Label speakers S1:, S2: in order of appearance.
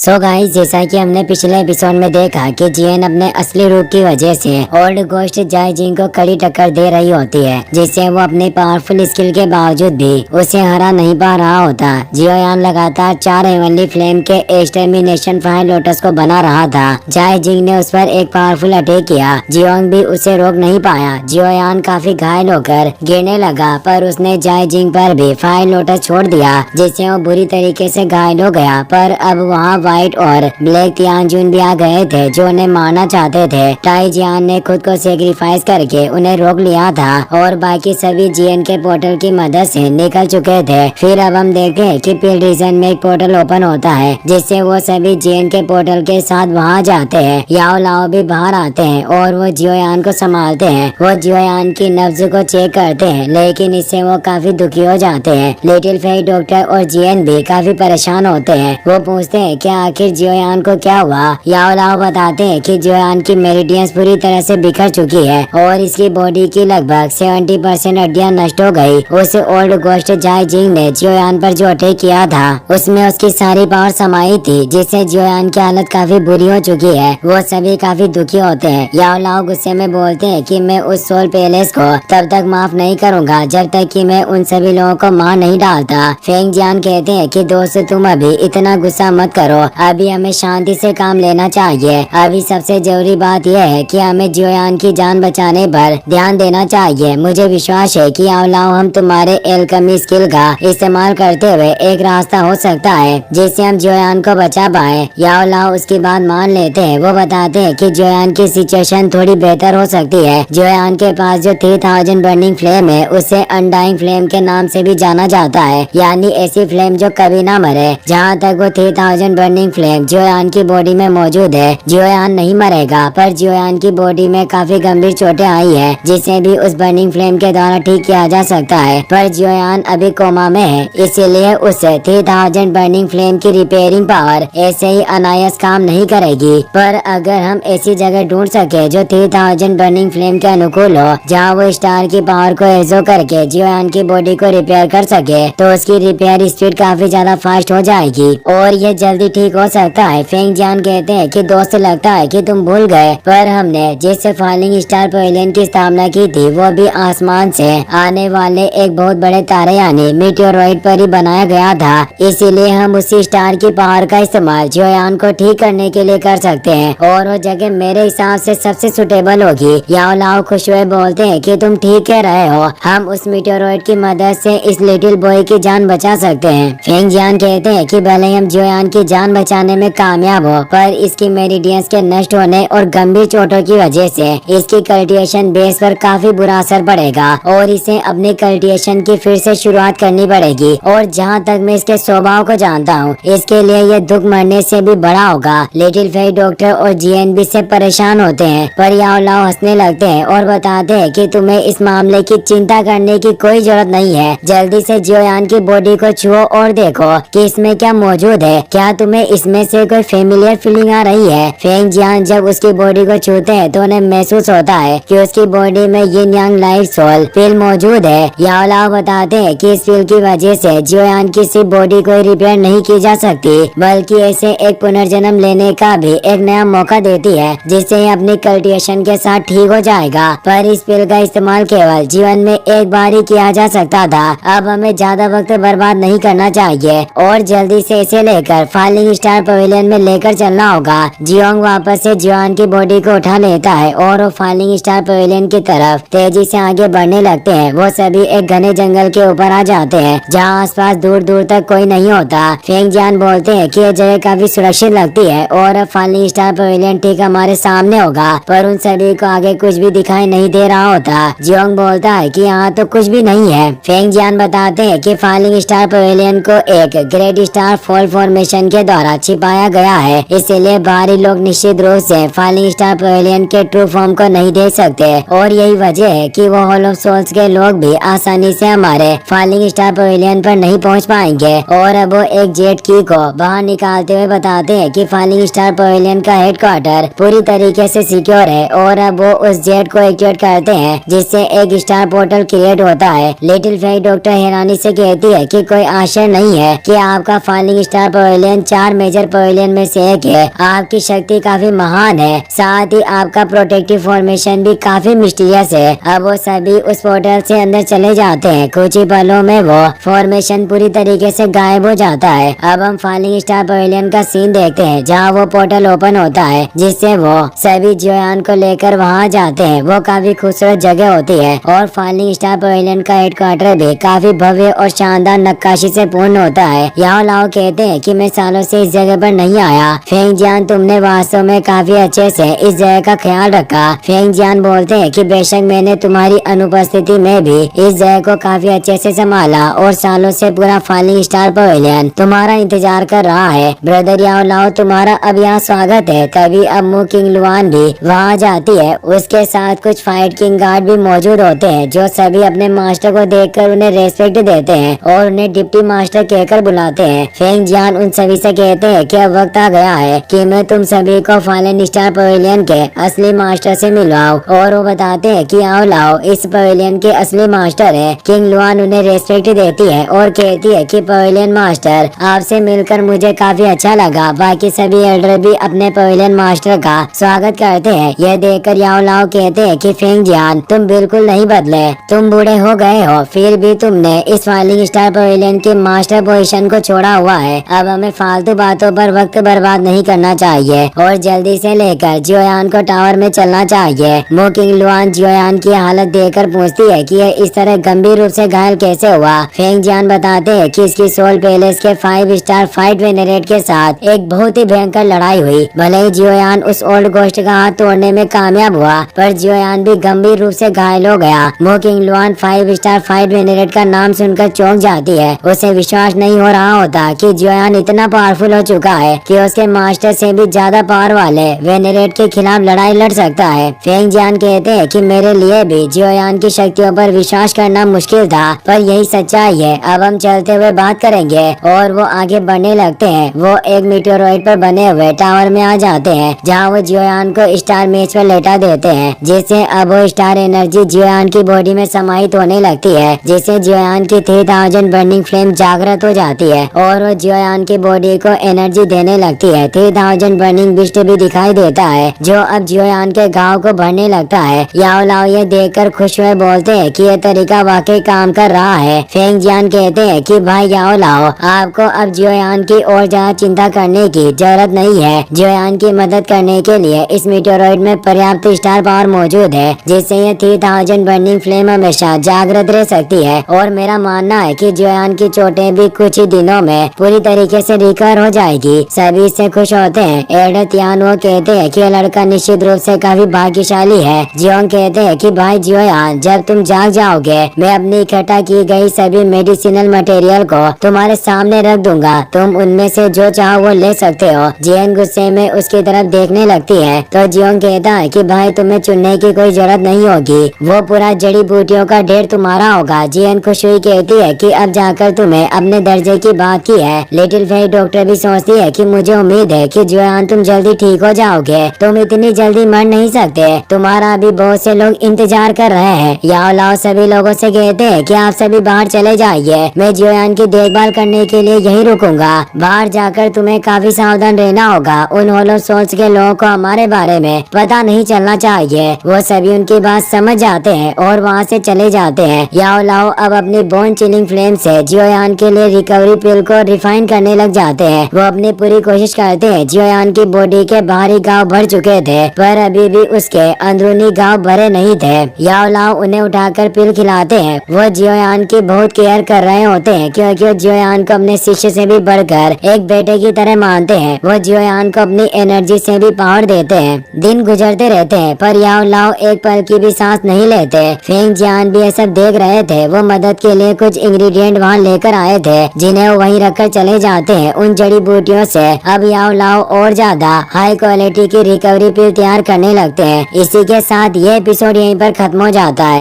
S1: So guys, जैसा कि हमने पिछले एपिसोड में देखा कि जियन अपने असली रूप की वजह से ओल्ड गोस्ट जाय जिंग को कड़ी टक्कर दे रही होती है, जिससे वो अपनी पावरफुल स्किल के बावजूद भी उसे हरा नहीं पा रहा होता। जियोयान लगातार 4 हेवनली फ्लेम के एक्सटर्मिनेशन फायर लोटस को बना रहा था। जाय जिंग ने उस पर एक पावरफुल अटैक किया। जियोंग भी उसे रोक नहीं पाया। जियोयान काफी घायल होकर गिरने लगा, पर उसने जाय जिंग पर भी फायर लोटस छोड़ दिया, जिससे वो बुरी तरीके से घायल हो गया। पर अब वहाँ व्हाइट और ब्लैक तियानजुन भी आ गए थे, जो उन्हें मारना चाहते थे। टाई जियान ने खुद को सेक्रीफाइस करके उन्हें रोक लिया था और बाकी सभी जियन के पोर्टल की मदद से निकल चुके थे। फिर अब हम देखें कि पील रीजन में एक पोर्टल ओपन होता है, जिससे वो सभी जियन के पोर्टल के साथ वहाँ जाते हैं। याओ लाओ भी बाहर आते हैं और वो जियोयान को संभालते हैं। वो जियोयान की नब्ज को चेक करते हैं, लेकिन इससे वो काफी दुखी हो जाते हैं। लिटिल फेई डॉक्टर और जियन भी काफी परेशान होते हैं। वो पूछते हैं कि आखिर जियोयान को क्या हुआ। याओ लाओ बताते हैं कि जियोयान की मेरिडियंस पूरी तरह से बिखर चुकी है और इसकी बॉडी की लगभग 70% हड्डियां नष्ट हो गई। उस ओल्ड गोस्ट जाय जिंग ने जियोयान पर जो अटैक किया था, उसमें उसकी सारी पावर समाई थी, जिससे जियोयान की हालत काफी बुरी हो चुकी है। वो सभी काफी दुखी होते हैं। याओ लाओ गुस्से में बोलते हैं कि मैं उस सोल पैलेस को तब तक माफ नहीं करूंगा जब तक कि मैं उन सभी लोगों को मार नहीं डालता। फेंग जियान कहते हैं कि दोस्त, तुम अभी इतना गुस्सा मत करो, अभी हमें शांति से काम लेना चाहिए। अभी सबसे जरूरी बात यह है कि हमें जियोयान की जान बचाने पर ध्यान देना चाहिए। मुझे विश्वास है कि याओ लाओ, हम तुम्हारे एल्केमी स्किल का इस्तेमाल करते हुए एक रास्ता हो सकता है जिससे हम जियोयान को बचा पाए। याओ लाओ उसकी बात मान लेते हैं। वो बताते हैं कि जियोयान की सिचुएशन थोड़ी बेहतर हो सकती है। जियोयान के पास जो 3000 बर्निंग फ्लेम है, उसे अनडाइंग फ्लेम के नाम से भी जाना जाता है, यानी ऐसी फ्लेम जो कभी ना मरे। जहाँ तक वो 3000 बर्निंग फ्लेम जियोयान की बॉडी में मौजूद है, जियोयान नहीं मरेगा। पर जियोयान की बॉडी में काफी गंभीर चोटें आई है, जिसे भी उस बर्निंग फ्लेम के द्वारा ठीक किया जा सकता है। पर जियोयान अभी कोमा में है, इसीलिए उसे 3000 बर्निंग फ्लेम की रिपेयरिंग पावर ऐसे ही अनायास काम नहीं करेगी। पर अगर हम ऐसी जगह ढूंढ सके जो 3000 बर्निंग फ्लेम के अनुकूल हो, जहाँ वो स्टार की पावर को एब्जॉर्ब करके जियोयान की बॉडी को रिपेयर कर सके, तो उसकी रिपेयर स्पीड काफी ज्यादा फास्ट हो जाएगी और ये जल्दी ठीक हो सकता है। फेंग जियान कहते हैं कि दोस्त, लगता है कि तुम भूल गए, पर हमने जिससे फॉलिंग स्टार पवेलियन की स्थापना की थी, वो भी आसमान से आने वाले एक बहुत बड़े तारे यानी मीटियोरॉइड पर ही बनाया गया था। इसीलिए हम उसी स्टार की पावर का इस्तेमाल जियोयान को ठीक करने के लिए कर सकते हैं और वो जगह मेरे हिसाब से सबसे सुटेबल होगी। याओ लाओ खुश हुए बोलते हैं कि तुम ठीक कह रहे हो, हम उस मीटियोरॉइड की मदद से इस लिटिल बॉय की जान बचा सकते हैं। फेंग जियान कहते हैं कि भले ही हम जियोयान की जान बचाने में कामयाब हो, पर इसकी मेरिडियंस के नष्ट होने और गंभीर चोटों की वजह से इसकी कल्टिवेशन बेस पर काफी बुरा असर पड़ेगा और इसे अपनी कल्टिवेशन की फिर से शुरुआत करनी पड़ेगी। और जहाँ तक मैं इसके स्वभाव को जानता हूँ, इसके लिए ये दुख मरने से भी बड़ा होगा। लिटिल फेई डॉक्टर और जीएन भी से परेशान होते हैं, पर याओ लाओ हंसने लगते हैं और बताते हैं कि तुम्हें इस मामले की चिंता करने की कोई जरूरत नहीं है। जल्दी से जियोयान की बॉडी को छुओ और देखो कि इसमें क्या मौजूद है। क्या तुम्हें इसमें से कोई फेमिलियर फीलिंग आ रही है? फेंग जियान जब उसकी बॉडी को छूते हैं तो उन्हें महसूस होता है कि उसकी बॉडी में यिन यांग लाइफ सोल फील मौजूद है। याओ लाओ बताते हैं कि इस फील की वजह से जियोयान की सिर्फ बॉडी को रिपेयर नहीं की जा सकती, बल्कि इसे एक पुनर्जन्म लेने का भी एक नया मौका देती है, जिससे ये अपनी कल्टिवेशन के साथ ठीक हो जाएगा। पर इस फील का इस्तेमाल केवल जीवन में एक बार ही किया जा सकता था। अब हमें ज्यादा वक्त बर्बाद नहीं करना चाहिए और जल्दी से इसे लेकर फॉलिंग स्टार पवेलियन में लेकर चलना होगा। जियोंग वापस से जियोयान की बॉडी को उठा लेता है और वो फॉलिंग स्टार पवेलियन की तरफ तेजी से आगे बढ़ने लगते हैं। वो सभी एक घने जंगल के ऊपर आ जाते हैं, जहाँ आसपास दूर दूर तक कोई नहीं होता। फेंग जियान बोलते हैं कि ये जगह काफी सुरक्षित लगती है और अब फॉलिंग स्टार पवेलियन ठीक हमारे सामने होगा, पर उन सभी को आगे कुछ भी दिखाई नहीं दे रहा होता। जियोंग बोलता है कि यहाँ तो कुछ भी नहीं है। फेंग जियान बताते हैं कि फॉलिंग स्टार पवेलियन को एक ग्रेट स्टार फॉल फॉर्मेशन के द्वारा छिपाया गया है, इसीलिए बाहरी लोग निश्चित रूप से फॉलिंग स्टार पवेलियन के ट्रू फॉर्म को नहीं देख सकते और यही वजह है कि वो हॉल ऑफ सोल्स के लोग भी आसानी से हमारे फॉलिंग स्टार पवेलियन पर नहीं पहुंच पाएंगे। और अब वो एक जेट की को बाहर निकालते हुए बताते हैं कि फॉलिंग स्टार पवेलियन का हेडक्वार्टर पूरी तरीके से सिक्योर है और अब वो उस जेट को एक्टिवेट करते हैं, जिससे एक स्टार पोर्टल क्रिएट होता है। लिटिल फेई डॉक्टर हैरानी से कहती है कि कोई आश्चर्य नहीं है कि आपका falling star pavilion 4 4 major pavilion में से एक है। आपकी शक्ति काफी महान है, साथ ही आपका प्रोटेक्टिव फॉर्मेशन भी काफी मिस्टीरियस है। अब वो सभी उस पोर्टल से अंदर चले जाते हैं। कुछ ही पलों में वो फॉर्मेशन पूरी तरीके से गायब हो जाता है। अब हम फॉलिंग स्टार पवेलियन का सीन देखते हैं, जहाँ वो पोर्टल ओपन होता है, जिससे वो सभी जियोयान को लेकर वहाँ जाते हैं। वो काफी खूबसूरत जगह होती है और फॉलिंग स्टार पवेलियन का हेडक्वार्टर भी काफी भव्य और शानदार नक्काशी से पूर्ण होता है। याओ लाओ कहते हैं कि मैं सालों से इस जगह पर नहीं आया। फेंग जियान, तुमने वास्तव में काफी अच्छे से इस जगह का ख्याल रखा। फेंग जियान बोलते हैं कि बेशक मैंने तुम्हारी अनुपस्थिति में भी इस जगह को काफी अच्छे से संभाला और सालों से पूरा फॉलिंग स्टार पवेलियन तुम्हारा इंतजार कर रहा है। ब्रदर याओ लाओ, तुम्हारा अब यहाँ स्वागत है। तभी अब मु किंग लुआन भी वहाँ जाती है। उसके साथ कुछ फाइट किंग गार्ड भी मौजूद होते हैं, जो सभी अपने मास्टर को देखकर उन्हें रेस्पेक्ट देते हैं और उन्हें डिप्टी मास्टर कहकर बुलाते हैं। फेंग जियान उन सभी से कहते हैं कि अब वक्त आ गया है कि मैं तुम सभी को फॉलिंग स्टार पवेलियन के असली मास्टर से मिलवाऊं। और वो बताते हैं कि आओ लाओ इस पवेलियन के असली मास्टर है। किंग लुआन उन्हें रेस्पेक्ट देती है और कहती है कि पवेलियन मास्टर, आपसे मिलकर मुझे काफी अच्छा लगा। बाकी सभी एल्डर भी अपने पवेलियन मास्टर का स्वागत करते हैं। यह देखकर याओ लाओ कहते हैं कि फेंग जियान, तुम बिल्कुल नहीं बदले, तुम बूढ़े हो गए हो, फिर भी तुमने इस फॉलिंग स्टार पवेलियन के मास्टर पोजीशन को छोड़ा हुआ है। अब हमें फालतू बातों पर वक्त बर्बाद नहीं करना चाहिए और जल्दी से लेकर जियोयान को टावर में चलना चाहिए। मु किंग लुआन जियोयान की हालत देखकर पूछती है कि यह इस तरह गंभीर रूप से घायल कैसे हुआ। फेंग जियान बताते हैं कि इसकी सोल पैलेस के 5 स्टार फाइट वेनेरेट के साथ एक बहुत ही भयंकर लड़ाई हुई। भले ही जियोयान उस ओल्ड गोस्ट का हाथ तोड़ने में कामयाब हुआ, पर जियोयान भी गंभीर रूप से घायल हो गया। मु किंग लुआन 5 स्टार फाइट वेनेरेट का नाम सुनकर चौंक जाती है। उसे विश्वास नहीं हो रहा होता कि जियोयान इतना पावरफुल हो चुका है कि उसके मास्टर से भी ज्यादा पावर वाले वेनेरेट के खिलाफ लड़ाई लड़ सकता है। फेंग जियान कहते हैं कि मेरे लिए भी जियोयान की शक्तियों पर विश्वास करना मुश्किल था, पर यही सच्चाई है। अब हम चलते हुए बात करेंगे। और वो आगे बढ़ने लगते हैं। वो एक मीटेओराइड पर बने हुए टावर में आ जाते हैं, जहाँ वो जियोयान को स्टार मेज पर लेटा देते हैं, जिससे अब वो स्टार एनर्जी जियोयान की बॉडी में समाहित होने लगती है, जिससे जियोयान की 3000 बर्निंग फ्लेम जागृत हो जाती है और वो जियोयान की बॉडी को एनर्जी देने लगती है। 3000 बर्निंग बिस्ट भी दिखाई देता है, जो अब जियोयान के घाव को भरने लगता है। याओ लाओ ये देखकर खुश हुए बोलते हैं कि ये तरीका वाकई काम कर रहा है। फेंग जियान कहते हैं कि भाई याओ लाओ, आपको अब जियोयान की और ज्यादा चिंता करने की जरूरत नहीं है। जियोयान की मदद करने के लिए इस मीटेओराइड में पर्याप्त स्टार पावर मौजूद है, जिससे ये 3000 बर्निंग फ्लेम हमेशा जागृत रह सकती है। और मेरा मानना है कि जियोयान की चोटें भी कुछ ही दिनों में पूरी तरीके से रिकवर हो जाएगी। सभी इससे खुश होते हैं। एल्डर तियान वो कहते हैं कि यह लड़का निश्चित रूप से काफी भाग्यशाली है। जियोंग कहते हैं कि भाई जियोयान, जब तुम जाग जाओगे, मैं अपनी इकट्ठा की गई सभी मेडिसिनल मटेरियल को तुम्हारे सामने रख दूंगा। तुम उनमें से जो चाहो वो ले सकते हो। जियन गुस्से में उसकी तरफ देखने लगती है, तो जियोंग कहता है कि भाई तुम्हें चुनने की कोई जरूरत नहीं होगी, वो पूरा जड़ी बूटियों का ढेर तुम्हारा होगा। जियन खुश हुई कहती है कि अब जाकर तुम्हें अपने दर्जे की बात की है। लिटिल फेरी डॉक्टर भी सोचती है कि मुझे उम्मीद है कि जियोयान तुम जल्दी ठीक हो जाओगे। तुम इतनी जल्दी मर नहीं सकते, तुम्हारा अभी बहुत से लोग इंतजार कर रहे हैं। याओ लाओ सभी लोगों से कहते हैं कि आप सभी बाहर चले जाइए, मैं जियोयान की देखभाल करने के लिए यही रुकूंगा। बाहर जाकर तुम्हें काफी सावधान रहना होगा। उन होलो सोल्स के लोगों को हमारे बारे में पता नहीं चलना चाहिए। वो सभी उनकी बात समझ जाते हैं और वहाँ से चले जाते हैं। याओ लाओ अब अपनी बोन चिलिंग फ्लेम से जियोयान के लिए रिकवरी पिल को रिफाइन करने लग जाते हैं। वो अपनी पूरी कोशिश करते हैं। जियोयान की बॉडी के बाहरी घाव भर चुके थे, पर अभी भी उसके अंदरूनी घाव भरे नहीं थे। याओ लाओ उन्हें उठाकर पिल खिलाते हैं। वो जियोयान की बहुत केयर कर रहे होते हैं, क्योंकि वो जियोयान को अपने शिष्य से भी बढ़कर एक बेटे की तरह मानते हैं। वो जियोयान को अपनी एनर्जी से भी पावर देते हैं। दिन गुजरते रहते हैं, पर याओ लाओ एक पल की भी सांस नहीं लेते। फेंग जियान भी ये सब देख रहे थे। वो मदद के लिए कुछ इंग्रेडिएंट वहाँ लेकर आए थे, जिन्हें वो वहीं रखकर चले जाते हैं। उन जड़ी बूटियों से अब याओ लाओ और ज्यादा हाई क्वालिटी की रिकवरी पिल तैयार करने लगते हैं। इसी के साथ ये एपिसोड यहीं पर खत्म हो जाता है।